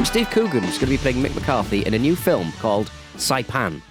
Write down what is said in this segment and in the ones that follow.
Steve Coogan is going to be playing Mick McCarthy in a new film called Saipan.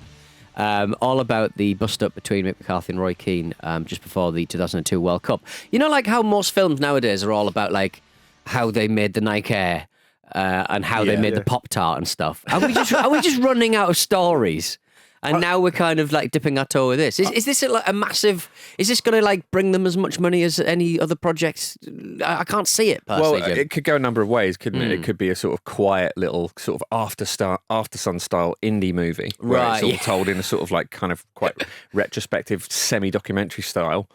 All about the bust-up between Mick McCarthy and Roy Keane just before the 2002 World Cup. You know, like how most films nowadays are all about, like, how they made the Nike Air and how they made the Pop-Tart and stuff. Are we just running out of stories? And now we're kind of like dipping our toe with this. Is this like a massive? Is this going to like bring them as much money as any other projects? I can't see it personally. Well, Jim. it could go a number of ways, couldn't it? It could be a sort of quiet little sort of after sun style indie movie, where it's all told in a sort of like kind of quite retrospective semi-documentary style,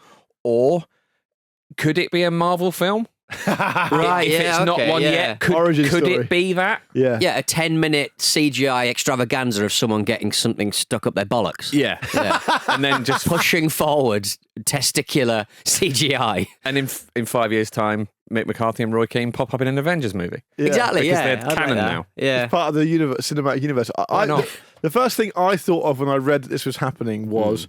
or could it be a Marvel film? Right, if it's not one yet, could it be that? Yeah, a 10-minute CGI extravaganza of someone getting something stuck up their bollocks. Yeah. And then just pushing forward testicular CGI. And in 5 years' time, Mick McCarthy and Roy Keane pop up in an Avengers movie. Exactly, because yeah. they're canon now. Yeah, it's part of the cinematic universe. The first thing I thought of when I read that this was happening was,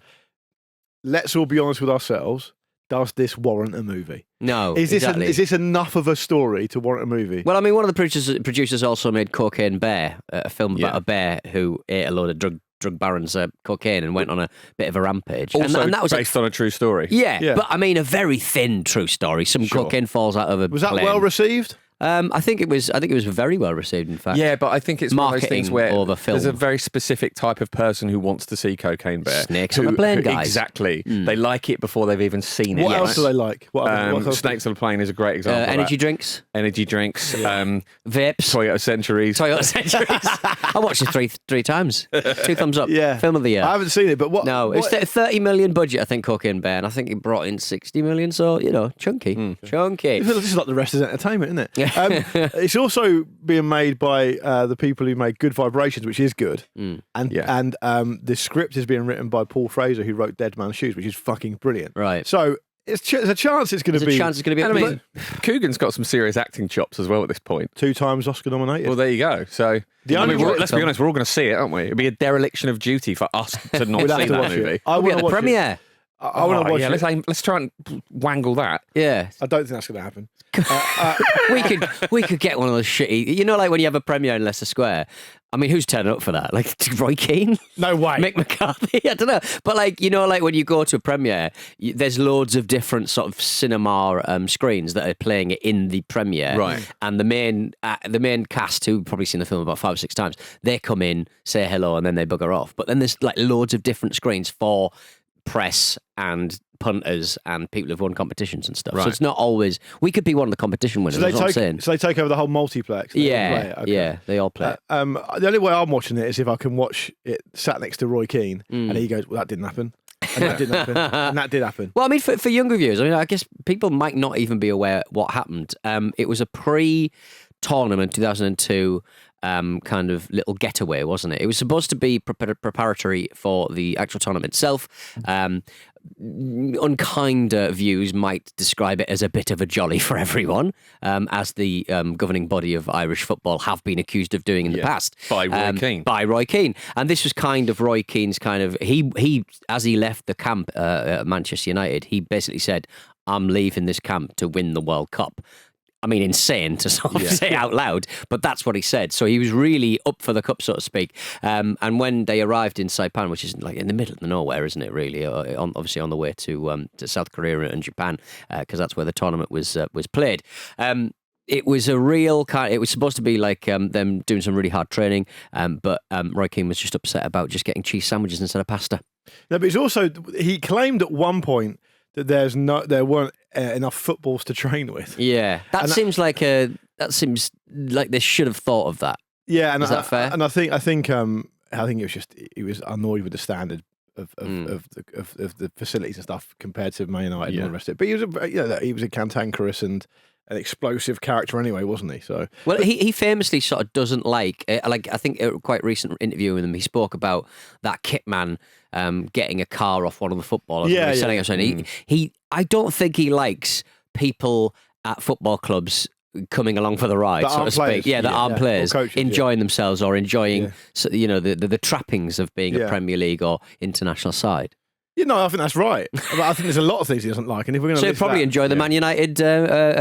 let's all be honest with ourselves. Does this warrant a movie? No. Is this enough of a story to warrant a movie? Well, I mean, one of the producers also made Cocaine Bear, a film about a bear who ate a load of drug barons' cocaine and went on a bit of a rampage. Also and that was based on a true story. Yeah, but I mean, a very thin true story. Some cocaine falls out of a Was that plane. well received? I think it was very well received, in fact. Yeah, but I think it's one of those things where over film. There's a very specific type of person who wants to see Cocaine Bear. Snakes on a plane, guys. Exactly. They like it before they've even seen it. What else do they like? What else Snakes on a Plane is a great example. Energy drinks. Vapes. Toyota Centuries. I watched it three times. 2 thumbs up. Yeah. Film of the year. I haven't seen it, but what? No, it's 30 million budget, I think, Cocaine Bear, and I think it brought in 60 million, so, you know, chunky. Chunky. This is like the rest of entertainment, isn't it? It's also being made by the people who made Good Vibrations, which is good. And the script is being written by Paul Fraser, who wrote Dead Man's Shoes, which is fucking brilliant. Right. So there's a chance it's going to be. I mean, Coogan's got some serious acting chops as well at this point. 2 times Oscar nominated. Well, there you go. So let's be honest, we're all going to see it, aren't we? It'd be a dereliction of duty for us to not see that movie. We'll be at the premiere. I want to watch it. Let's try and wangle that. Yeah, I don't think that's going to happen. we could get one of those shitty. You know, like when you have a premiere in Leicester Square. I mean, who's turning up for that? Like Roy Keane? No way. Mick McCarthy? I don't know. But like, you know, like when you go to a premiere, there's loads of different sort of cinema screens that are playing it in the premiere. Right. And the main cast, who've probably seen the film about 5 or 6 times, they come in, say hello, and then they bugger off. But then there's like loads of different screens for press and punters and people who've won competitions and stuff. Right. So it's not always. We could be one of the competition winners. So they take over the whole multiplex. Yeah, they all play it. The only way I'm watching it is if I can watch it sat next to Roy Keane, and he goes, "Well, that didn't happen." And that didn't happen. And that did happen. Well, I mean, for younger viewers, I mean, I guess people might not even be aware what happened. It was a pre-tournament 2002 kind of little getaway, wasn't it? It was supposed to be preparatory for the actual tournament itself. Unkinder views might describe it as a bit of a jolly for everyone, as the governing body of Irish football have been accused of doing in the past. By Roy Keane. And this was kind of Roy Keane's kind of... He as he left the camp at Manchester United, he basically said, I'm leaving this camp to win the World Cup. I mean, insane to sort of say out loud, but that's what he said. So he was really up for the cup, so to speak. And when they arrived in Saipan, which is like in the middle of nowhere, isn't it, really? Obviously on the way to South Korea and Japan, because that's where the tournament was played. It was a real kind. It was supposed to be like them doing some really hard training, but Roy Keane was just upset about just getting cheese sandwiches instead of pasta. No, but it's also, he claimed at one point that there weren't enough footballs to train with. Yeah, that seems like they should have thought of that. Yeah, and is that fair? And I think it was just he was annoyed with the standard of the facilities and stuff compared to Man United and all the rest of it. But he was a cantankerous and an explosive character anyway, wasn't he? So well, he famously sort of doesn't like I think a quite recent interview with him, he spoke about that kit man getting a car off one of the footballers. Selling it. I don't think he likes people at football clubs coming along for the ride, so to speak. That aren't players, coaches, enjoying themselves or enjoying the trappings of being a Premier League or international side. You know, I think that's right. But I think there's a lot of things he doesn't like, and if we're going to, so he'd probably enjoy the Man United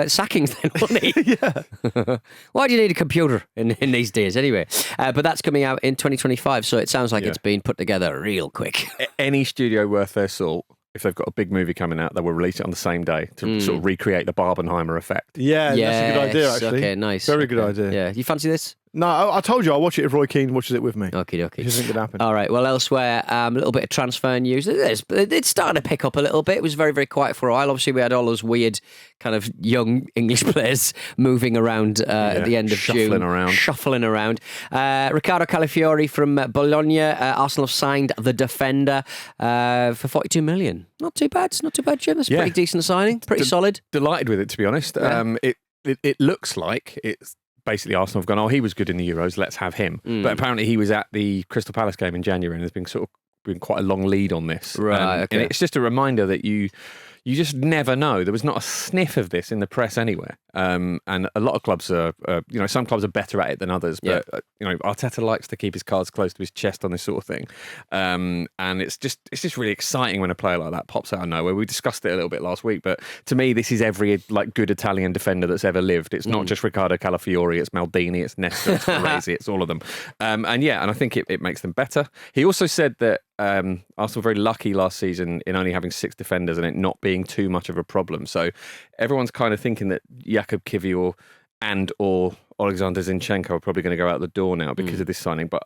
sackings then, wouldn't he? Yeah. Why do you need a computer in these days, anyway? But that's coming out in 2025, so it sounds like it's been put together real quick. Any studio worth their salt, if they've got a big movie coming out, they will release it on the same day to sort of recreate the Barbenheimer effect. Yeah, that's a good idea, actually. Okay, nice. Very good idea. Yeah, you fancy this? No, I told you I'll watch it if Roy Keane watches it with me. Okie dokie. Which isn't going to happen. All right, well, elsewhere, a little bit of transfer news. It's starting to pick up a little bit. It was very, very quiet for a while. Obviously, we had all those weird kind of young English players moving around at the end of June. Shuffling around. Riccardo Calafiori from Bologna. Arsenal have signed the defender for 42 million. Not too bad. It's not too bad, Jim. It's a pretty decent signing. Pretty solid. Delighted with it, to be honest. Yeah. It looks like it's basically Arsenal have gone, he was good in the Euros, let's have him. But apparently he was at the Crystal Palace game in January, and there's been quite a long lead on this. Right, okay. And it's just a reminder that you just never know. There was not a sniff of this in the press anywhere. And a lot of clubs are, some clubs are better at it than others. But, Arteta likes to keep his cards close to his chest on this sort of thing. And it's just really exciting when a player like that pops out of nowhere. We discussed it a little bit last week, but to me, this is every good Italian defender that's ever lived. It's not just Riccardo Calafiori, it's Maldini, it's Nesta, it's Baresi, it's all of them. And I think it makes them better. He also said that Arsenal were very lucky last season in only having 6 defenders and it not being too much of a problem. So everyone's kind of thinking that Jakub Kiwior or Alexander Zinchenko are probably going to go out the door now because of this signing. But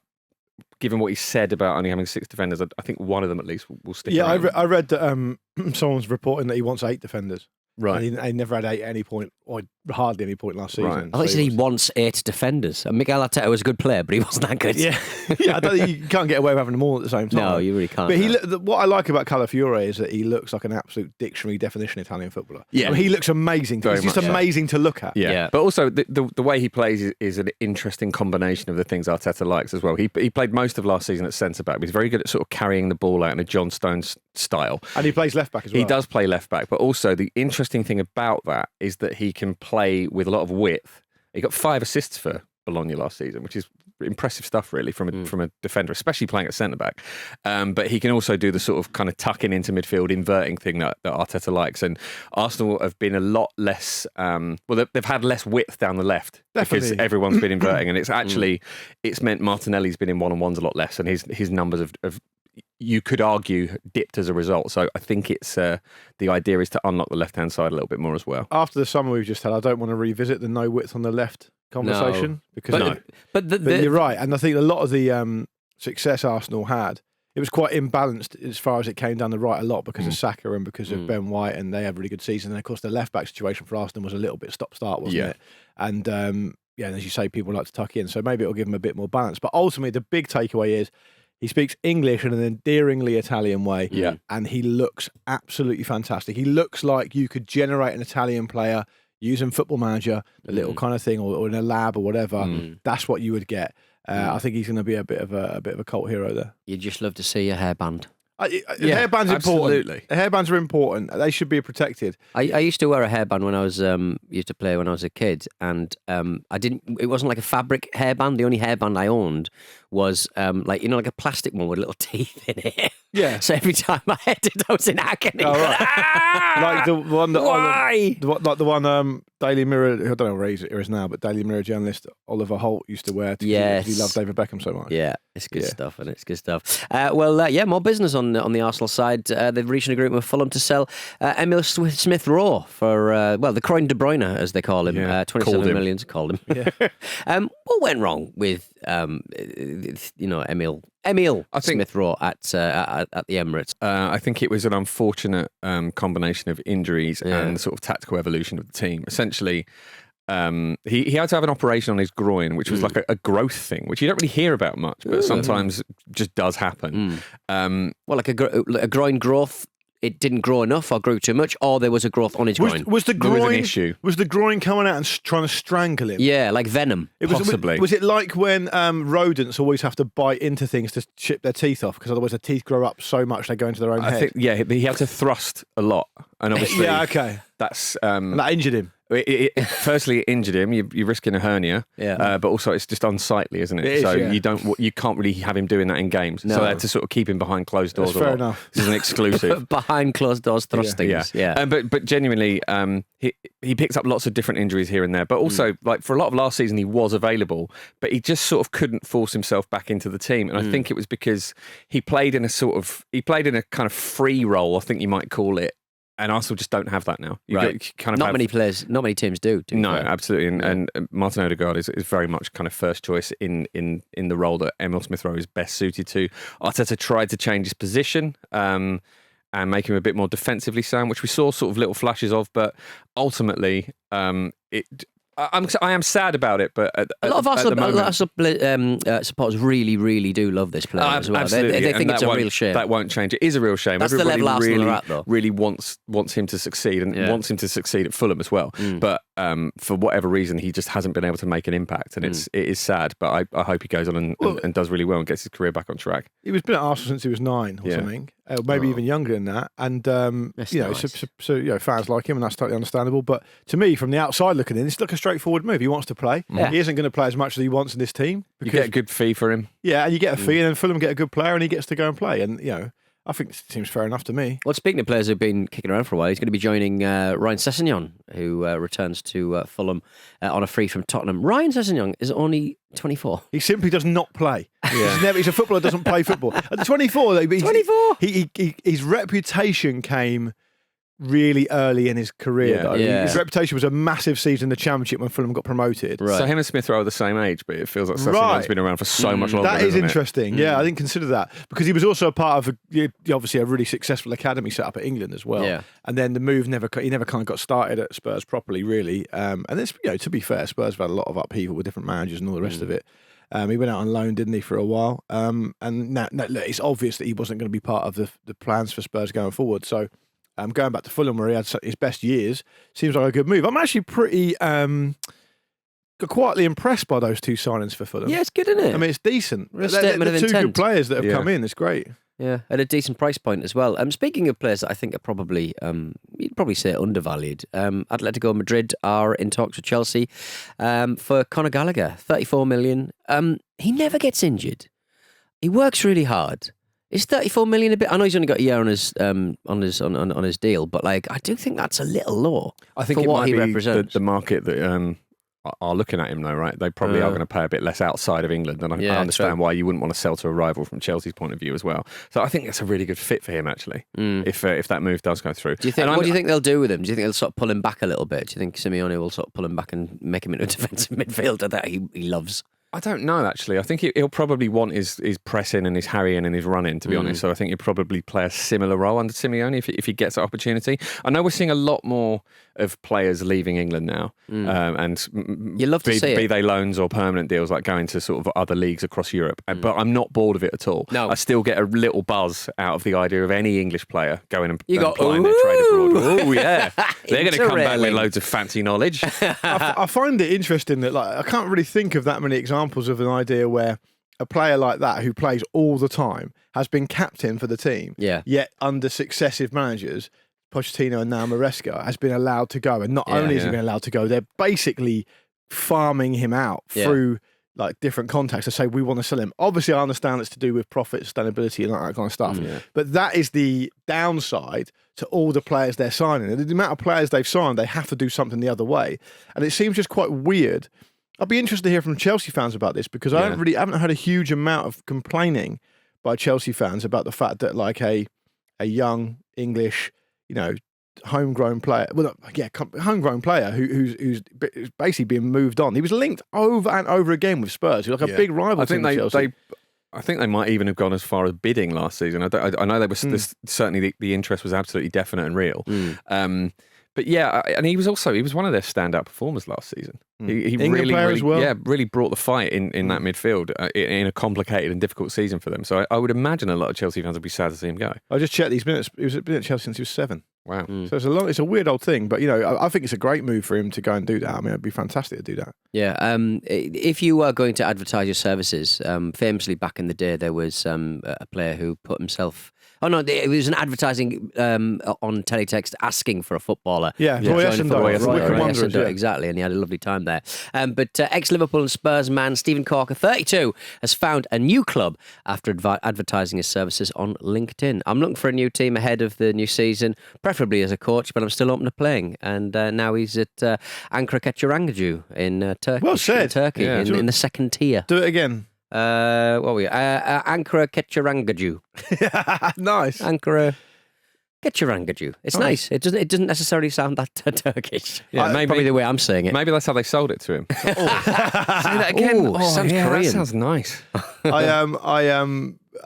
given what he said about only having 6 defenders, I think one of them at least will stick around. Yeah, I read that someone's reporting that he wants 8 defenders. Right. And he never had 8 at any point, or hardly any point last season. Right. I thought he wants 8 defenders. And Mikel Arteta was a good player, but he wasn't that good. Yeah, I don't think you can't get away with having them all at the same time. No, you really can't. But what I like about Calafiori is that he looks like an absolute dictionary definition Italian footballer. Yeah. I mean, he looks amazing. He's just amazing to look at. Yeah. But also the way he plays is an interesting combination of the things Arteta likes as well. He played most of last season at centre-back. He's very good at sort of carrying the ball out in a John Stones style. And he plays left-back as well. He does play left-back, but also the interesting thing about that is that he can play with a lot of width. He got 5 assists for Bologna last season, which is impressive stuff really from a defender, especially playing at centre-back. But he can also do the sort of kind of tucking into midfield, inverting thing that Arteta likes. And Arsenal have been a lot less, they've had less width down the left. Definitely. Because everyone's been inverting. And it's actually, it's meant Martinelli's been in one-on-ones a lot less, and his numbers have you could argue, dipped as a result. So I think it's the idea is to unlock the left-hand side a little bit more as well. After the summer we've just had, I don't want to revisit the no width on the left conversation. But you're right. And I think a lot of the success Arsenal had, it was quite imbalanced as far as it came down the right a lot because of Saka and because of Ben White, and they had a really good season. And of course the left-back situation for Arsenal was a little bit stop-start, wasn't it? And and as you say, people like to tuck in. So maybe it'll give them a bit more balance. But ultimately the big takeaway is he speaks English in an endearingly Italian way, and he looks absolutely fantastic. He looks like you could generate an Italian player using Football Manager, the little kind of thing, or in a lab or whatever. That's what you would get. I think he's going to be a bit of a cult hero there. You'd just love to see a hairband. Hairbands absolutely. Important. Hairbands are important. They should be protected. I used to wear a hairband when I was used to play when I was a kid, and I didn't. It wasn't like a fabric hairband. The only hairband I owned was like a plastic one with little teeth in it. Yeah. So every time I had it, I was in agony. Oh, right. Like the one that why? The one Daily Mirror. I don't know where he is now, but Daily Mirror journalist Oliver Holt used to wear. Because he loved David Beckham so much. Yeah, it's good stuff, and it's good stuff. More business on the Arsenal side. They've reached an agreement with Fulham to sell Emile Smith Rowe for the Croydon De Bruyne, as they call him. 27 million. Called him. Yeah. What went wrong with Emile Smith Rowe at the Emirates? I think it was an unfortunate combination of injuries and the sort of tactical evolution of the team. Essentially, he had to have an operation on his groin, which was like a growth thing, which you don't really hear about much, but sometimes just does happen. Like a groin growth. It didn't grow enough, or grew too much, or there was a growth on his groin. Was the groin there was an issue? Was the groin coming out and trying to strangle him? Yeah, like venom. Possibly. Was it like when rodents always have to bite into things to chip their teeth off, because otherwise their teeth grow up so much they go into their own head? I think, he had to thrust a lot, and obviously, okay. That's and that injured him. Firstly, it injured him. You're risking a hernia. Yeah. But also, it's just unsightly, isn't it? It is, so yeah. you can't really have him doing that in games. No. So they had to sort of keep him behind closed doors. That's fair enough. This is an exclusive. Behind closed doors thrustings. Yeah. But genuinely, he picked up lots of different injuries here and there. But also, like for a lot of last season, he was available, but he just sort of couldn't force himself back into the team. And I think it was because he played in a kind of free role, I think you might call it. And Arsenal just don't have that now. Not many teams do. No, absolutely. And Martin Odegaard is very much kind of first choice in the role that Emile Smith Rowe is best suited to. Arteta tried to change his position and make him a bit more defensively sound, which we saw sort of little flashes of, but ultimately I am sad about it, but a lot of Arsenal supporters really do love this player as well. Absolutely. They think it's a real shame. That won't change. It is a real shame. That's Everybody the level Arsenal are at, though. really wants him to succeed and wants him to succeed at Fulham as well. But for whatever reason, he just hasn't been able to make an impact, and it is sad. But I hope he goes on and does really well and gets his career back on track. He's been at Arsenal since he was 9 or something, maybe even younger than that. And so fans like him, and that's totally understandable. But to me, from the outside looking in, it's like a straightforward move. He wants to play. Yeah. He isn't going to play as much as he wants in this team. You get a good fee for him. Yeah, and you get a fee, and then Fulham get a good player, and he gets to go and play. And I think it seems fair enough to me. Well, speaking of players who've been kicking around for a while, he's going to be joining Ryan Sessegnon, who returns to Fulham on a free from Tottenham. Ryan Sessegnon is only 24. He simply does not play. He's a footballer that doesn't play football. At 24, 24? His reputation came really early in his career, though. His reputation was a massive season in the Championship when Fulham got promoted. Right. So him and Smith Rowe are the same age, but it feels like Sessegnon's been around for so much longer. That is interesting. Yeah, I didn't consider that, because he was also a part of obviously a really successful academy set up at England as well. Yeah. And then the move never kind of got started at Spurs properly, really. And it's, to be fair, Spurs have had a lot of upheaval with different managers and all the rest of it. He went out on loan, didn't he, for a while? And now it's obvious that he wasn't going to be part of the plans for Spurs going forward. So going back to Fulham, where he had his best years, seems like a good move. I'm actually pretty quietly impressed by those two signings for Fulham. Yeah, it's good, isn't it? I mean, it's decent. Real statement of two intent. good players that have come in. It's great. Yeah, at a decent price point as well. Speaking of players that I think are probably, you'd probably say undervalued, Atletico Madrid are in talks with Chelsea for Conor Gallagher, 34 million. He never gets injured. He works really hard. Is 34 million a bit? I know he's only got a year on his deal, but I do think that's a little low. I think for it what might he be represents. the market that are looking at him though, right? They probably are going to pay a bit less outside of England, and I understand why you wouldn't want to sell to a rival from Chelsea's point of view as well. So I think that's a really good fit for him, actually, if that move does go through. Do you think? What do you think they'll do with him? Do you think they'll sort of pull him back a little bit? Do you think Simeone will sort of pull him back and make him into a defensive midfielder that he loves? I don't know, actually. I think he'll probably want his pressing and his harrying and his running, to be honest. So I think he'll probably play a similar role under Simeone if he gets that opportunity. I know we're seeing a lot more of players leaving England now, and you love to see it. Be they loans or permanent deals, like going to sort of other leagues across Europe. But I'm not bored of it at all. No. I still get a little buzz out of the idea of any English player going and applying their trade abroad. Oh yeah, they're going to come back with loads of fancy knowledge. I find it interesting that I can't really think of that many examples of an idea where a player like that who plays all the time has been captain for the team, yet under successive managers, Pochettino and now Maresca, has been allowed to go. And not only has he been allowed to go, they're basically farming him out through different contacts to say, we want to sell him. Obviously, I understand it's to do with profit, sustainability and that kind of stuff. But that is the downside to all the players they're signing. The amount of players they've signed, they have to do something the other way. And it seems just quite weird. I'd be interested to hear from Chelsea fans about this, because I haven't heard a huge amount of complaining by Chelsea fans about the fact that a young English, homegrown player, homegrown player who's basically being moved on. He was linked over and over again with Spurs, who a big rival to Chelsea. I think they might even have gone as far as bidding last season. I know there was certainly the interest was absolutely definite and real. But yeah, and he was one of their standout performers last season. He really brought the fight in that midfield in a complicated and difficult season for them. So I would imagine a lot of Chelsea fans would be sad to see him go. I just checked these minutes. He was been at Chelsea since he was 7. Wow. So it's a weird old thing, but I think it's a great move for him to go and do that. I mean, it'd be fantastic to do that. Yeah. If you are going to advertise your services, famously back in the day, there was a player who put himself Oh no, it was an advertising on teletext asking for a footballer. Yeah, to Roy join Essendon, football. Wycombe Wanderers, Essendon, yeah. exactly, and he had a lovely time there. But ex-Liverpool and Spurs man Stephen Corker, 32, has found a new club after advertising his services on LinkedIn. I'm looking for a new team ahead of the new season, preferably as a coach, but I'm still open to playing. And now he's at Ankara Keçiörengücü in Turkey. Well said. Turkey, Yeah. in the second tier. Do it again. What were we? Ankara Keçiörengücü. Nice. Ankara Keçiörengücü. It's nice. It doesn't necessarily sound that Turkish. Yeah, maybe probably the way I'm saying it. Maybe that's how they sold it to him. Say that again. Ooh, sounds Korean. That sounds nice.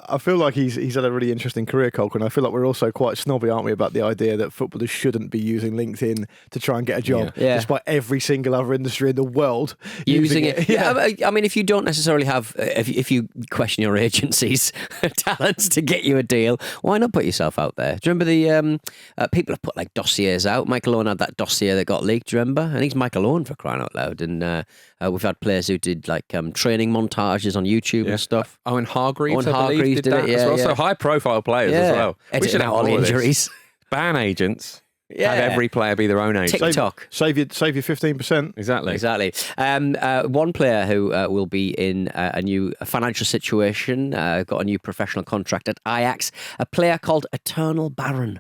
I feel like he's had a really interesting career, Colker, and I feel like we're also quite snobby, aren't we, about the idea that footballers shouldn't be using LinkedIn to try and get a job, despite every single other industry in the world using it. Yeah, I mean, if you don't necessarily have, if you question your agency's talents to get you a deal, why not put yourself out there? Do you remember the people have put like dossiers out? Michael Owen had that dossier that got leaked. Do you remember? And he's Michael Owen, for crying out loud. And we've had players who did like training montages on YouTube and stuff. Owen Hargreaves, I believe, did it, that as well. yeah. So high-profile players as well. We should have all the injuries. Ban agents. Have every player be their own agent. TikTok. Save your 15%. Exactly. One player who will be in a new financial situation, got a new professional contract at Ajax, a player called Eternal Baron.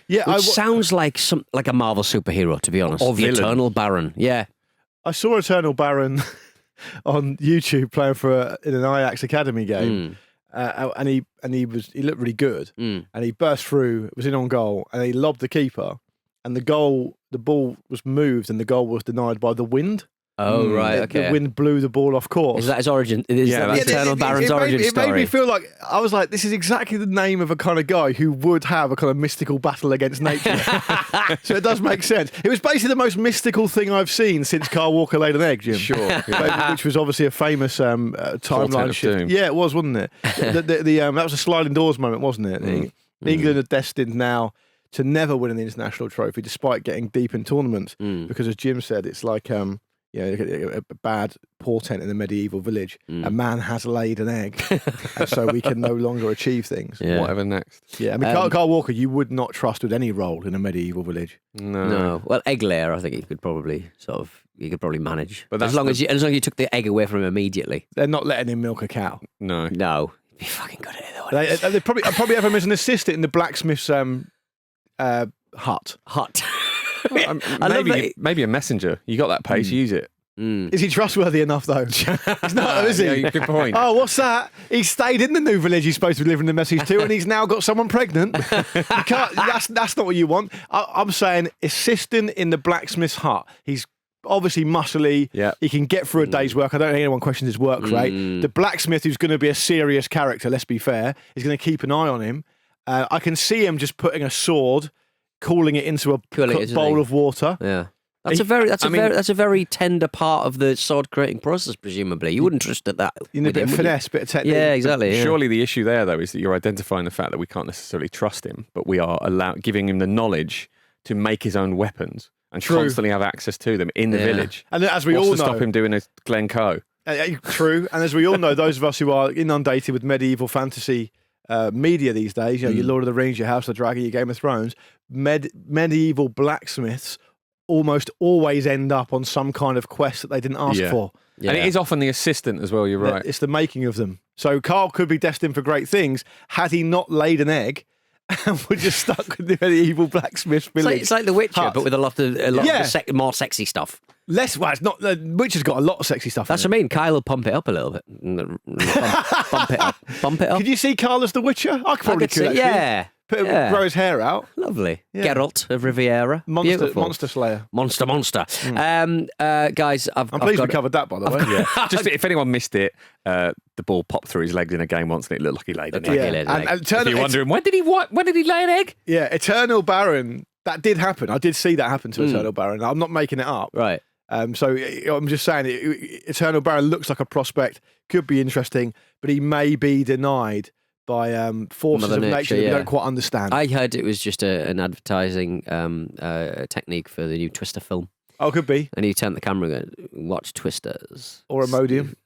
Yeah, which sounds like a Marvel superhero, to be honest. Or the villain. Eternal Baron. Yeah. I saw Eternal Baron on YouTube playing in an Ajax academy game. And he looked really good, and he burst through, was in on goal, and he lobbed the keeper, and the ball was moved, and the goal was denied by the wind. Oh right, okay. The wind blew the ball off course. Is that his origin? Is that Eternal Baron's origin story? It made me feel like I was like, this is exactly the name of a kind of guy who would have a kind of mystical battle against nature. So it does make sense. It was basically the most mystical thing I've seen since Carl Walker laid an egg, Jim. Sure. Which was obviously a famous timeline shift. Doom. Yeah, it was, wasn't it? That was a sliding doors moment, wasn't it? England are destined now to never win an international trophy, despite getting deep in tournaments, because as Jim said, it's like a bad portent in a medieval village. A man has laid an egg, and so we can no longer achieve things. Yeah. Whatever next. Yeah, I mean, Carl Walker, you would not trust with any role in a medieval village. No. Well, egg layer, I think you could probably manage. But as long as you took the egg away from him immediately. They're not letting him milk a cow. No. No. He'd be fucking good at it though. They probably have him as an assistant in the blacksmith's hut. Maybe a messenger. You got that pace, use it. Is he trustworthy enough though? He's not, is he? Yeah, good point. Oh, what's that? He stayed in the new village he's supposed to be delivering the message to, and he's now got someone pregnant. You can't, that's not what you want. I'm saying assistant in the blacksmith's hut. He's obviously muscly. Yeah. He can get through a day's work. I don't think anyone questions his work rate. The blacksmith, who's going to be a serious character, let's be fair, is going to keep an eye on him. I can see him just putting a sword, cooling it into a bowl of water. Yeah. That's a very tender part of the sword creating process, presumably. You wouldn't trust that. You need a bit of finesse, bit of technique. Yeah, exactly. Surely the issue there, though, is that you're identifying the fact that we can't necessarily trust him, but we are giving him the knowledge to make his own weapons and constantly have access to them in the village. And as we What's all to know, stop him doing a Glencoe? True. And as we all know, those of us who are inundated with medieval fantasy media these days, your Lord of the Rings, your House of the Dragon, your Game of Thrones, medieval blacksmiths almost always end up on some kind of quest that they didn't ask for. Yeah. And it is often the assistant as well, you're right. It's the making of them. So Carl could be destined for great things had he not laid an egg and we're just stuck with the medieval blacksmith village. It's like The Witcher, hut. but with a lot of more sexy stuff. It's not. The Witcher's got a lot of sexy stuff. That's what I mean. Kyle will pump it up a little bit. Bump it up. Bump it up. Could you see Carl as the Witcher? I could probably see, yeah. Grow his hair out. Lovely. Yeah. Geralt of Riviera. Monster Slayer. Monster. Guys, I'm pleased we covered that, by the way. Just if anyone missed it, the ball popped through his legs in a game once and it looked like he laid an egg. And if you're wondering, when did he lay an egg? Yeah, Eternal Baron, that did happen. I did see that happen to Eternal Baron. I'm not making it up. Right. So I'm just saying, Eternal Baron looks like a prospect, could be interesting, but he may be denied by forces of nature that we don't quite understand. I heard it was just an advertising technique for the new Twister film. Oh, could be. And you turn the camera and go, watch Twisters. Or a Modium.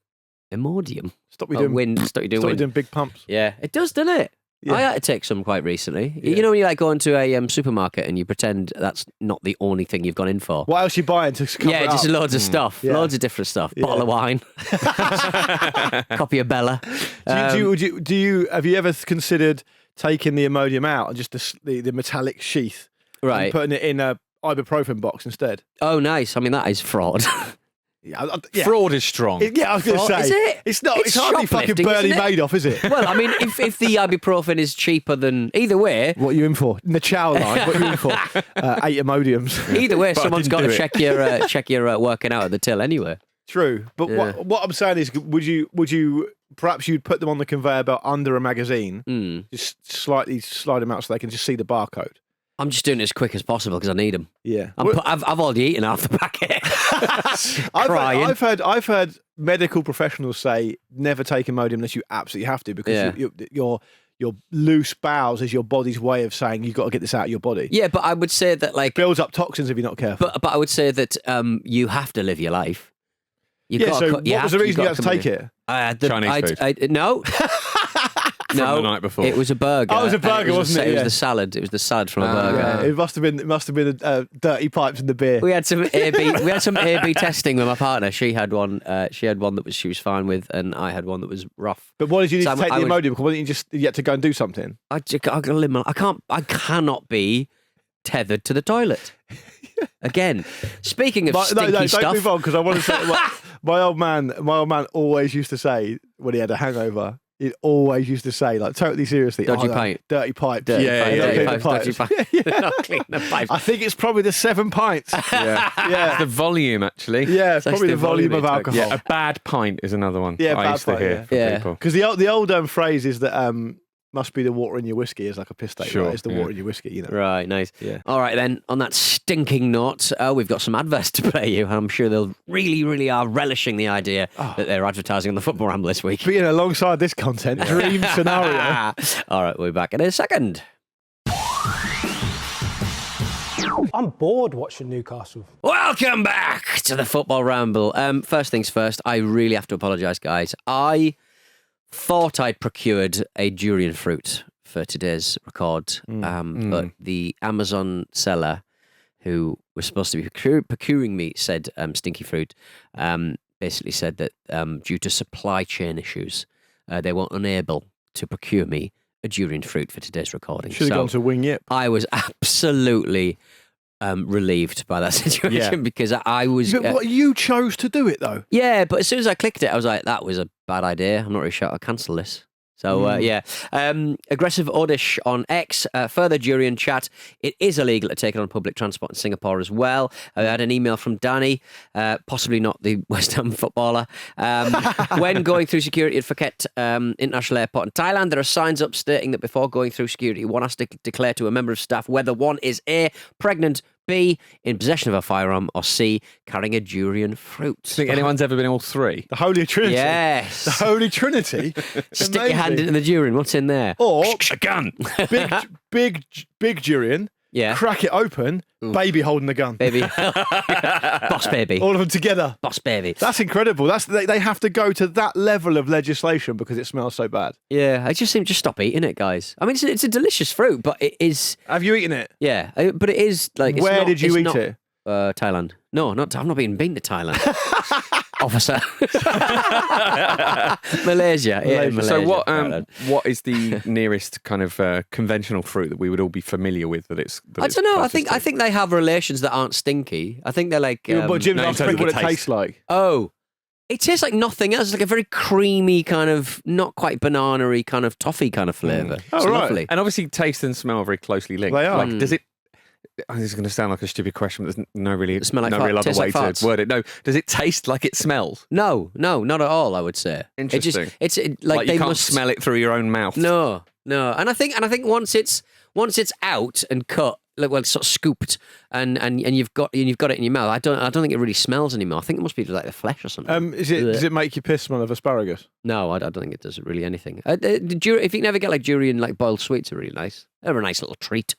A Modium? Stop you doing wind. Stop you doing big pumps. Yeah, it does, doesn't it? Yeah. I had to take some quite recently. Yeah. You know when you like go into a supermarket and you pretend that's not the only thing you've gone in for. What else you buying to cover Yeah, it just up? loads of stuff, Yeah. loads of different stuff. Bottle of wine, copy of Bella. Have you ever considered taking the Imodium out and just the metallic sheath, Right. and putting it in a ibuprofen box instead? Oh, nice. I mean, that is fraud. Yeah. Fraud is strong. Yeah, I was going to Fraud, say. is it? It's not. It's It's hardly fucking shoplifting, Bernie isn't it? Madoff, is it? Well, I mean, if the ibuprofen is cheaper than either way, What are you in for? In the chow line. What are you in for? 8 Imodiums. either way, But I someone's didn't got to do it. check your working out at the till anyway. True, but Yeah. what I'm saying is, would you perhaps you'd put them on the conveyor belt under a magazine, just slightly slide them out so they can just see the barcode. I'm just doing it as quick as possible because I need them. Yeah, I've already eaten half the packet. Crying. I've heard medical professionals say never take Imodium unless you absolutely have to, because your loose bowels is your body's way of saying you've got to get this out of your body. Yeah, but I would say that like, Builds up toxins if you're not careful. but I would say that you have to live your life. You yeah. So what was the reason you had to take it? Chinese food. No. No, the night before. It was a burger. Oh, it was a and burger, wasn't it? It was Yeah. the salad. It was the salad from a burger. Yeah, it must have been dirty pipes in the beer. We had some A/B testing with my partner. She had one. She had one that she was fine with, and I had one that was rough. But why did you need So to take I the was- Imodium? Why didn't you just yet to go and do something? I gotta live my. I cannot be tethered to the toilet. Again, speaking of stinky don't stuff. move on, because I want to say my old man always used to say when he had a hangover. He always used to say, like, totally seriously, Dodgy no, pipe. dirty pipe. Dirty Yeah, pipe, yeah, dirty yeah. pipes, dodgy pipe. Not clean the pipes. I think it's probably the 7 pints. Yeah. Yeah. It's the volume, actually. Yeah, it's So probably it's the the volume of volume it alcohol. Yeah, a bad pint is another one. Yeah, I bad used to pint, hear yeah. from Yeah. people. Because the old phrase is that must be the water in your whiskey is like a piss state. Sure, Right? It's the yeah. water in your whiskey, you know. Right, nice. Yeah. All right, then, on that stinking note, we've got some adverts to play you. I'm sure they'll really are relishing the idea that they're advertising on the Football Ramble this week. Being alongside this content, dream scenario. All right, we'll be back in a second. I'm bored watching Newcastle. Welcome back to the Football Ramble. First things first, I really have to apologise, guys. I thought I'd procured a durian fruit for today's record, but the Amazon seller who was supposed to be procuring me said stinky fruit, basically said that due to supply chain issues, they weren't unable to procure me a durian fruit for today's recording. Should have gone to Wing Yip. I was absolutely relieved by that situation because I was... But what, you chose to do it, though. yeah, but as soon as I clicked it, I was like, that was a bad idea. I'm not really sure I'll cancel this. So, yeah. Aggressive Oddish on X. Further durian chat. It is illegal to take it on public transport in Singapore as well. I had an email from Danny, possibly not the West Ham footballer. When going through security at Phuket International Airport in Thailand, there are signs up stating that before going through security, one has to declare to a member of staff whether one is A, pregnant, B, in possession of a firearm, or C, carrying a durian fruit. Think anyone's ever been all three? The Holy Trinity. Yes. The Holy Trinity. Stick your hand into the durian. What's in there? Or A gun. big durian. Yeah. Crack it open. Baby holding the gun. Baby. Boss baby. All of them together. Boss baby. That's incredible. They have to go to that level of legislation because it smells so bad. Yeah, I just stop eating it, guys. I mean, it's a delicious fruit, but it is. Have you eaten it? Yeah, but it is like. It's Where not- did you it's eat not- it? Thailand. No, not. I've not been to Thailand. Officer. Malaysia. Yeah, Malaysia. So Thailand. what is the nearest kind of conventional fruit that we would all be familiar with? That it's. That I it's don't know. closest I to? think they have relations that aren't stinky. I think they're like. But Jim's no, in asking terms of what it the taste. tastes like. Oh, it tastes like nothing else. It's like a very creamy kind of, not quite banana-y kind of toffee kind of flavour. Oh, It's right. lovely. And obviously, taste and smell are very closely linked. They are. Like, does it? Oh, this is going to sound like a stupid question, but there's no Smell like no fart- real other tastes way like to farts. word it. No, does it taste like it smells? No, not at all. I would say. Interesting. Like you they can't must smell it through your own mouth. No, and I think once it's out and cut, like well, sort of scooped, and you've got it in your mouth. I don't think it really smells anymore. I think it must be like the flesh or something. Does it make your piss smell of asparagus? No, I don't think it does really anything. If you can ever get like durian, like boiled sweets, are really nice. They're a nice little treat.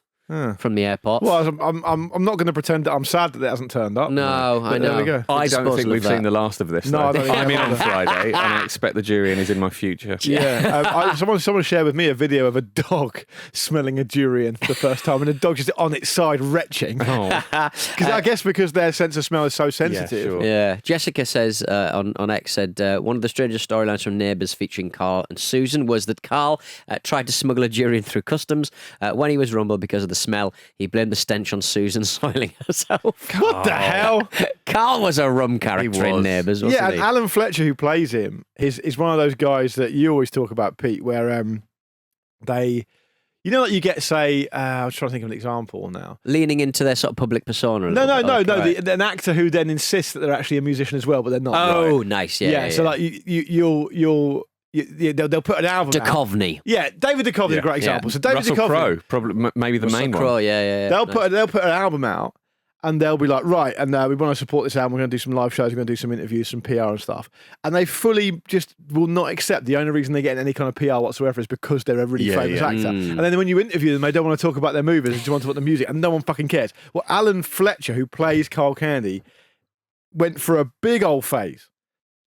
from the airport. Well, I'm not going to pretend that I'm sad that it hasn't turned up. No, I know. There we go. I don't think we've seen the last of this. No, I don't think I'm in we have on Friday, and I expect the durian is in my future. Yeah, someone shared with me a video of a dog smelling a durian for the first time, and the dog just on its side retching. Because their sense of smell is so sensitive. Yeah, sure. Yeah, Jessica says on X said one of the strangest storylines from Neighbours featuring Carl and Susan was that Carl tried to smuggle a durian through customs. When he was rumbled because of the smell, he blamed the stench on Susan soiling herself. What the hell? Carl was a rum character in Neighbours, wasn't yeah, he? and Alan Fletcher, who plays him, is one of those guys that you always talk about, Pete, where they... You know, like you get, say, I was trying to think of an example now. Leaning into their sort of public persona. No. An actor who then insists that they're actually a musician as well, but they're not. Oh, right? nice. Yeah. So like they'll put an album out. Duchovny. Yeah, David Duchovny is a great example. So David Russell Duchovny, Crowe, probably maybe the main Crowe, one. Yeah. They'll put an album out, and they'll be like, right, and we want to support this album. We're going to do some live shows. We're going to do some interviews, some PR and stuff. And they fully just will not accept. The only reason they get any kind of PR whatsoever is because they're a really famous actor. And then when you interview them, they don't want to talk about their movies. They just want to talk about the music, and no one fucking cares. Well, Alan Fletcher, who plays Carl Candy, went for a big old phase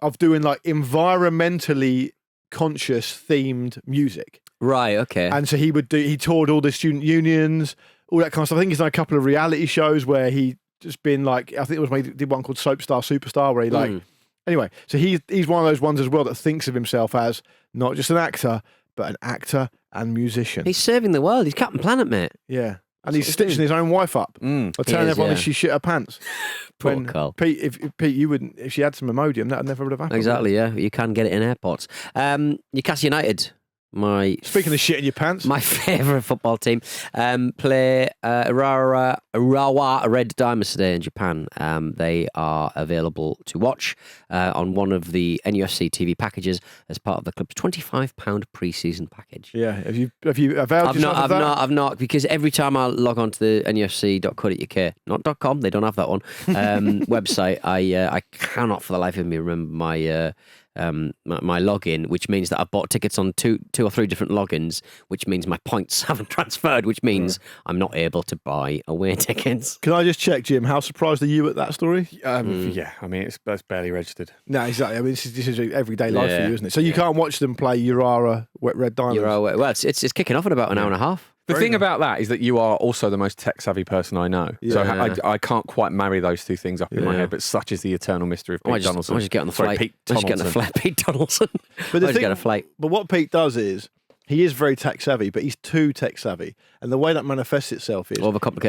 of doing like environmentally conscious themed music. Right, okay. And so he toured all the student unions, all that kind of stuff. I think he's done a couple of reality shows where he just been like, I think it was did one called Soap Star Superstar where he anyway, so he's one of those ones as well that thinks of himself as not just an actor, but an actor and musician. He's saving the world. He's Captain Planet, mate. Yeah. And he's stitching his own wife up. Or telling everyone that she shit her pants. Poor Carl. Pete, if Pete, you wouldn't, if she had some Modium, that never would have happened. Exactly, yeah. You can get it in airports. Newcastle United, speaking of shit in your pants, my favourite football team, play Urawa Red Diamonds today in Japan. They are available to watch on one of the NUFC TV packages as part of the club's £25 pre-season package. Yeah, have you availed yourself of that? I've not, because every time I log on to the NUFC.co.uk, not .com, they don't have that one, website, I cannot for the life of me remember my login, which means that I bought tickets on two or three different logins, which means my points haven't transferred, which means I'm not able to buy away tickets. Can I just check, Jim, how surprised are you at that story? Yeah, I mean, it's barely registered. No, exactly. I mean, this is everyday life for you, isn't it? So you can't watch them play Urawa Red Diamonds? Well, it's kicking off in about an hour and a half. The thing about that is that you are also the most tech-savvy person I know. Yeah. So I can't quite marry those two things up in my head, but such is the eternal mystery of Pete Donaldson. I just get on the flight. Pete Donaldson. But I just get a flight. But what Pete does is, he is very tech-savvy, but he's too tech-savvy. And the way that manifests itself is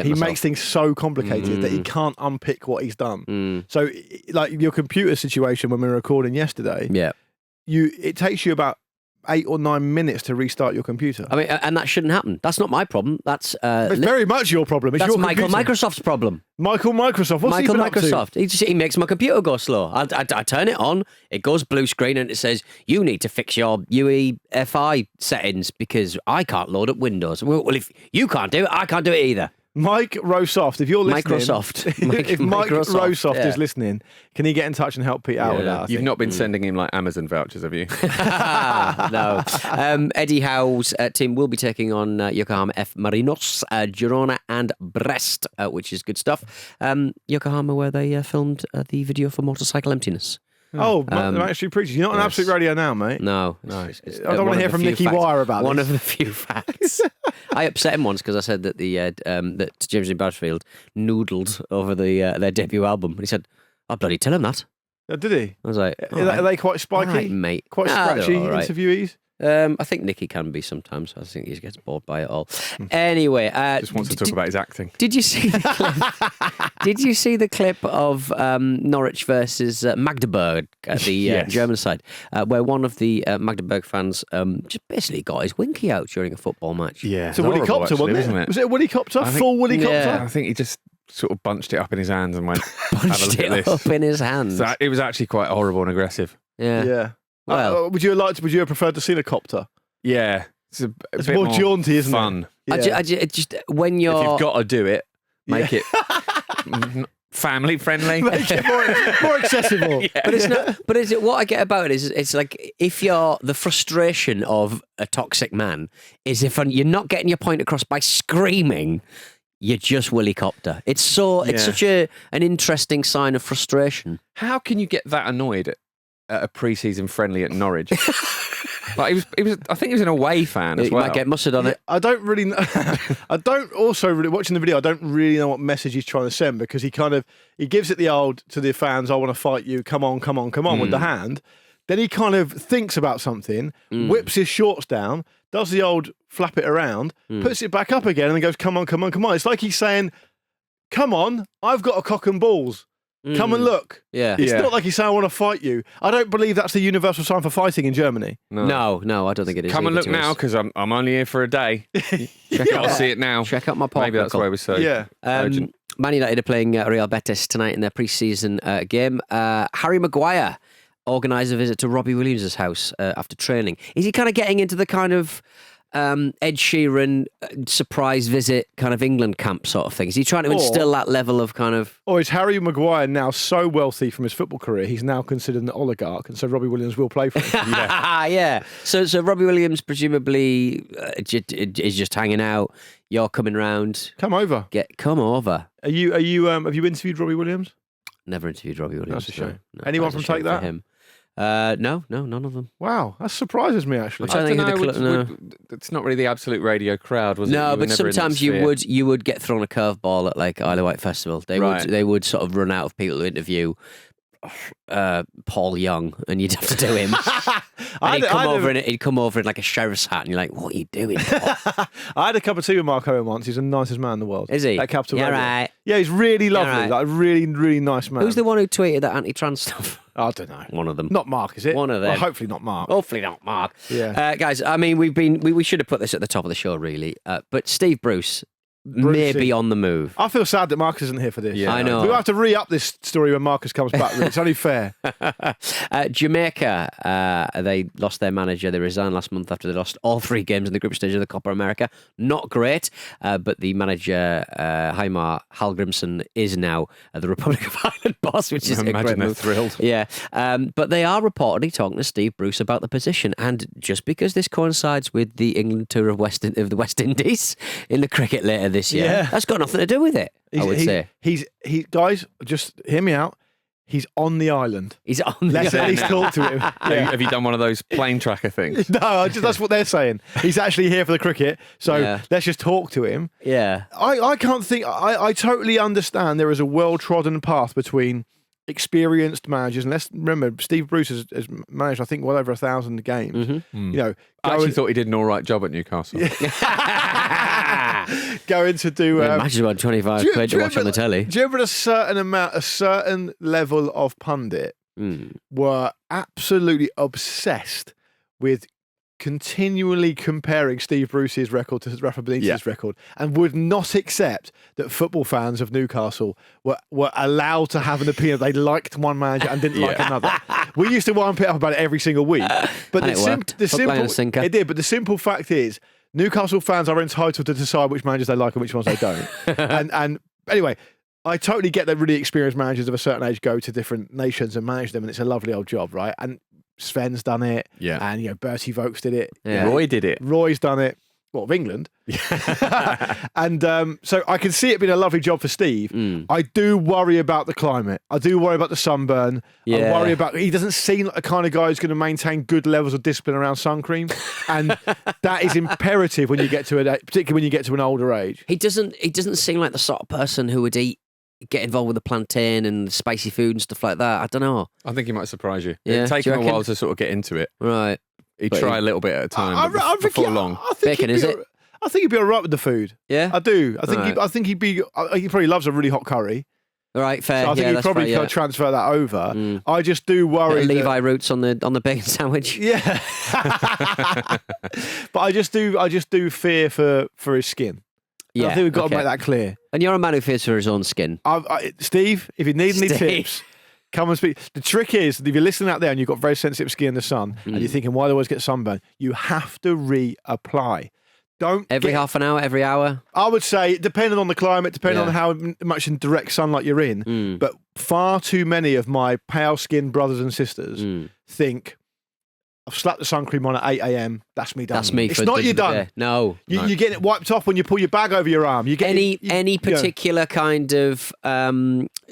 he makes things so complicated that he can't unpick what he's done. So, like your computer situation when we were recording yesterday, it takes you about 8 or 9 minutes to restart your computer. I mean, and that shouldn't happen. That's not my problem. That's it's very much your problem. It's that's your Michael computer. Microsoft's problem. Microsoft. What's he been up to? Microsoft. He makes my computer go slow. I turn it on. It goes blue screen and it says you need to fix your UEFI settings because I can't load up Windows. Well, if you can't do it, I can't do it either. Mike Rosoft, if you're listening, if Mike Rosoft is listening, can he get in touch and help Pete out with that? You've not been sending him like Amazon vouchers, have you? No. Eddie Howe's team will be taking on Yokohama F. Marinos, Girona and Brest, which is good stuff. Yokohama, where they filmed the video for Motorcycle Emptiness. Oh, actually preaching. You're not on Absolute Radio now, mate. No. I don't want to hear from Nicky Wire about one this. One of the few facts. I upset him once because I said that that James and Bradfield noodled over their debut album. And he said, I'll bloody tell him that. Oh, did he? I was like, are they quite spiky? Right, mate. Quite scratchy interviewees? I think Nicky can be sometimes. I think he gets bored by it all. Anyway, just wants to talk about his acting. Did you see the clip? Did you see the clip of Norwich versus Magdeburg at the German side, where one of the Magdeburg fans just basically got his winky out during a football match? Yeah, it's a woolly copter, wasn't it? Was it a woolly copter? Full woolly copter? I think he just sort of bunched it up in his hands and went, bunched it up in his hands. So it was actually quite horrible and aggressive. Yeah. Well, would you have preferred to see a copter? Yeah, it's bit more jaunty, isn't fun. it? Yeah. I just when you're, if you've got to do it, make it family friendly. Make it more accessible. Yeah. But it's not. But is it what I get about it is it's like if you're the frustration of a toxic man is if you're not getting your point across by screaming, you're just Willy Copter. It's such an interesting sign of frustration. How can you get that annoyed at a pre-season friendly at Norwich? Like he was. I think he was an away fan as well. Might get mustard on it. I don't really know. I don't also really, watching the video, I don't really know what message he's trying to send, because he gives it the old to the fans, I want to fight you, come on with the hand. Then he kind of thinks about something, whips his shorts down, does the old flap it around, puts it back up again, and then goes, come on. It's like he's saying, come on, I've got a cock and balls. Come and look. Yeah. It's not like he's saying, I want to fight you. I don't believe that's the universal sign for fighting in Germany. No, I don't think it is. Come and look now, because I'm only here for a day. I'll see it now. Check out my podcast. Maybe that's why we're so urgent. Man United are playing Real Betis tonight in their pre-season game. Harry Maguire organised a visit to Robbie Williams' house after training. Is he kind of getting into the kind of Ed Sheeran surprise visit kind of England camp sort of thing? Is he trying to instill that level of kind of... Or is Harry Maguire now so wealthy from his football career, he's now considered an oligarch, and so Robbie Williams will play for him? Yeah. So Robbie Williams presumably is just hanging out. You're coming round. Come over. Come over. Are you? Have you interviewed Robbie Williams? Never interviewed Robbie Williams. That's a shame. No, Anyone from Take That? Him. No, none of them. Wow, that surprises me actually. I don't know. It's not really the Absolute Radio crowd, was it? No, but sometimes you would get thrown a curveball at like Isle of Wight Festival. They would sort of run out of people to interview. Paul Young, and you'd have to do him. He'd come over in like a sheriff's hat, and you're like, "What are you doing, Paul?" I had a cup of tea with Mark Owen once. He's the nicest man in the world. Is he? At Capital Yeah, Radio. right. Yeah, he's really lovely. Right. Like a really, really nice man. Who's the one who tweeted that anti-trans stuff? I don't know. One of them. Not Mark, is it? One of them. Well, hopefully not Mark. Hopefully not Mark. Yeah. Guys, I mean, we should have put this at the top of the show, really. But Steve Bruce may be on the move. I feel sad that Marcus isn't here for this. Yeah, I know. We'll have to re-up this story when Marcus comes back. Really. It's only fair. Jamaica, they lost their manager. They resigned last month after they lost all 3 games in the group stage of the Copa America. Not great, but the manager, Jaime Hallgrimsson, is now the Republic of Ireland boss, which is a great move. Thrilled. Yeah, but they are reportedly talking to Steve Bruce about the position, and just because this coincides with the England tour of the West Indies in the cricket later this year, that's got nothing to do with it. I would say he's guys, just hear me out. He's on the island. He's on the Let's island. at least talk to him. Yeah. Have you done one of those plane tracker things? No, that's what they're saying. He's actually here for the cricket, so let's just talk to him. Yeah. I can't think. I totally understand there is a well-trodden path between experienced managers, and let's remember Steve Bruce has managed, I think, well over 1,000 games. Mm-hmm. You know, I actually thought he did an all right job at Newcastle. Going to do matches about 25 quid to watch on the telly. Do you remember a certain level of pundit were absolutely obsessed with continually comparing Steve Bruce's record to Rafa Benitez's record, and would not accept that football fans of Newcastle were allowed to have an opinion. They liked one manager and didn't like another. We used to wind it up about it every single week. But and the simple it did. But the simple fact is, Newcastle fans are entitled to decide which managers they like and which ones they don't. and anyway, I totally get that really experienced managers of a certain age go to different nations and manage them, and it's a lovely old job, right? And Sven's done it, and Bertie Vogts did it, Roy did it, Roy's done it. Well, of England, and so I can see it being a lovely job for Steve. I do worry about the climate. I do worry about the sunburn. I worry about he doesn't seem like the kind of guy who's going to maintain good levels of discipline around sun cream, and that is imperative when you get to particularly when you get to an older age. He doesn't seem like the sort of person who would get involved with the plantain and spicy food and stuff like that. I don't know. I think he might surprise you. Yeah. It'd take him a while to sort of get into it. Right. He'd try a little bit at a time before long. Bacon, is it? I think he'd be all right with the food. Yeah? I do. I think he'd be... he probably loves a really hot curry. Right, fair. So I think he'd probably transfer that over. I just do worry Levi roots on the bacon sandwich. Yeah. But I just do fear for his skin. Yeah, I think we've got to make that clear. And you're a man who fears for his own skin. Steve, if you need any tips, come and speak. The trick is, if you're listening out there and you've got very sensitive skin in the sun and you're thinking, why do I always get sunburn? You have to reapply. Every half an hour, every hour? I would say, depending on the climate, depending on how much in direct sunlight you're in, but far too many of my pale-skinned brothers and sisters think, I've slapped the sun cream on at 8 a.m. That's me done. That's me. It's not you done. No. You're getting it wiped off when you pull your bag over your arm. You get any particular kind of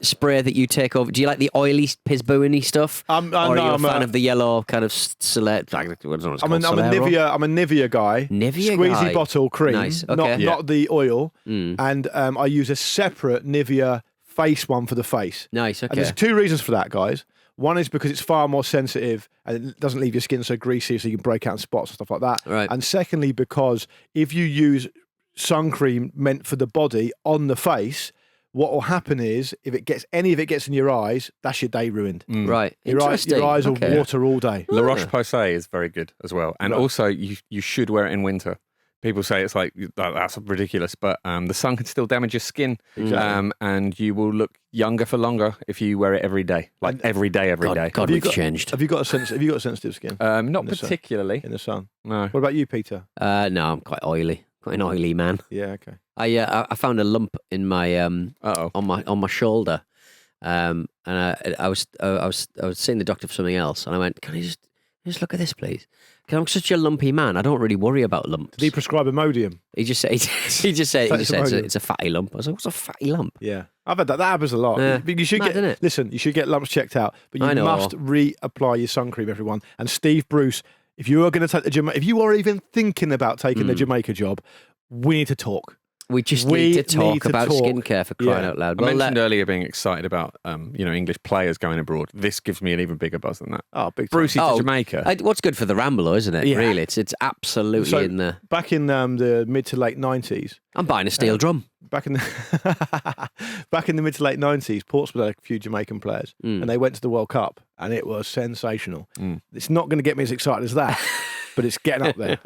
spray that you take over? Do you like the oily Pisbuini stuff? Or are you a fan of the yellow kind of select? I'm a Nivea guy. Nivea Squeezy guy. bottle cream. Nice. Okay. Not the oil. And I use a separate Nivea face one for the face. Nice. Okay. And there's 2 reasons for that, guys. One is because it's far more sensitive and it doesn't leave your skin so greasy, so you can break out in spots and stuff like that. Right. And secondly, because if you use sun cream meant for the body on the face, what will happen is if any of it gets in your eyes, that's your day ruined. Right. Your eyes will water all day. La Roche-Posay is very good as well. And also, you should wear it in winter. People say it's like, that's ridiculous, but the sun can still damage your skin. Exactly. And you will look younger for longer if you wear it every day. Like every day. God, we've changed. Have you got sensitive skin? Not particularly. In the sun? No. What about you, Peter? No, I'm quite oily. Quite an oily man. Yeah, okay. I found a lump in my on my shoulder, and I was seeing the doctor for something else, and I went, "Can I just look at this, please? Because I'm such a lumpy man. I don't really worry about lumps." Did he prescribe Imodium? He just said it's a fatty lump. I was like, "What's a fatty lump?" Yeah, I've had that. That happens a lot. You should listen. You should get lumps checked out, but you must reapply your sun cream, everyone. And Steve Bruce, if you are going to take if you are even thinking about taking the Jamaica job, we need to talk. We need to talk about skincare, for crying out loud. I mentioned earlier being excited about English players going abroad. This gives me an even bigger buzz than that. Oh, big time. Brucey to Jamaica. What's good for the Ramble, though, isn't it? Yeah. Really, it's absolutely in the... Back in the mid to late 90s... I'm buying a steel drum. Back in the mid to late 90s, Portsmouth had a few Jamaican players, and they went to the World Cup, and it was sensational. It's not going to get me as excited as that, but it's getting up there.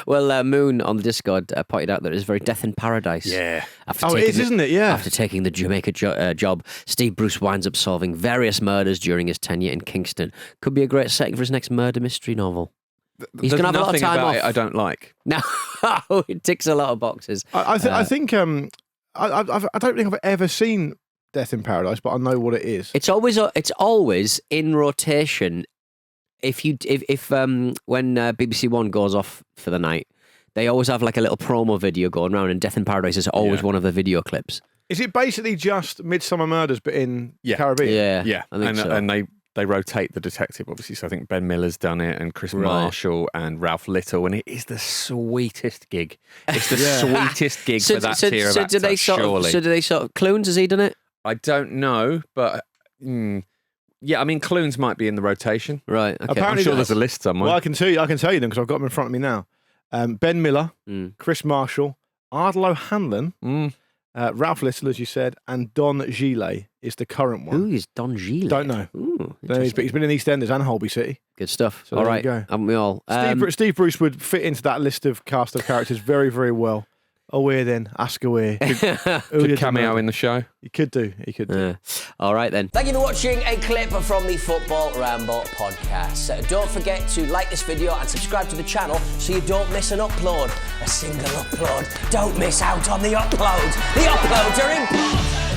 Well, Moon on the Discord pointed out that it is very death in paradise. Yeah. Isn't it? Yeah. After taking the Jamaica job, Steve Bruce winds up solving various murders during his tenure in Kingston. Could be a great setting for his next murder mystery novel. He's going to have a lot of time off. I don't like. No, it ticks a lot of boxes. I think I don't think I've ever seen Death in Paradise, but I know what it is. It's always in rotation. When BBC One goes off for the night, they always have like a little promo video going around, and Death in Paradise is always one of the video clips. Is it basically just Midsummer Murders, but in Caribbean? Yeah. I think so. And they rotate the detective, obviously. So I think Ben Miller's done it, and Chris Marshall and Ralph Little, and it is the sweetest gig. It's the sweetest gig for that tier of actor, surely. So do they sort of... Clunes, has he done it? I don't know, but... Yeah, I mean, Clunes might be in the rotation. Right, okay. Apparently I'm sure there's a list somewhere. Well, I can tell you them because I've got them in front of me now. Ben Miller, Chris Marshall, Ardlo Hanlon, Ralph Little, as you said, and Don Gillet is the current one. Who is Don Gillet? Don't know. Ooh, he's been in EastEnders and Holby City. Good stuff. So all right, there you go. Haven't we all? Steve Bruce would fit into that list of cast of characters very, very well. Away then, ask away. Could cameo in the show. He could do. All right then. Thank you for watching a clip from the Football Ramble podcast. Don't forget to like this video and subscribe to the channel so you don't miss an upload. A single upload. Don't miss out on the uploads. The uploads are important.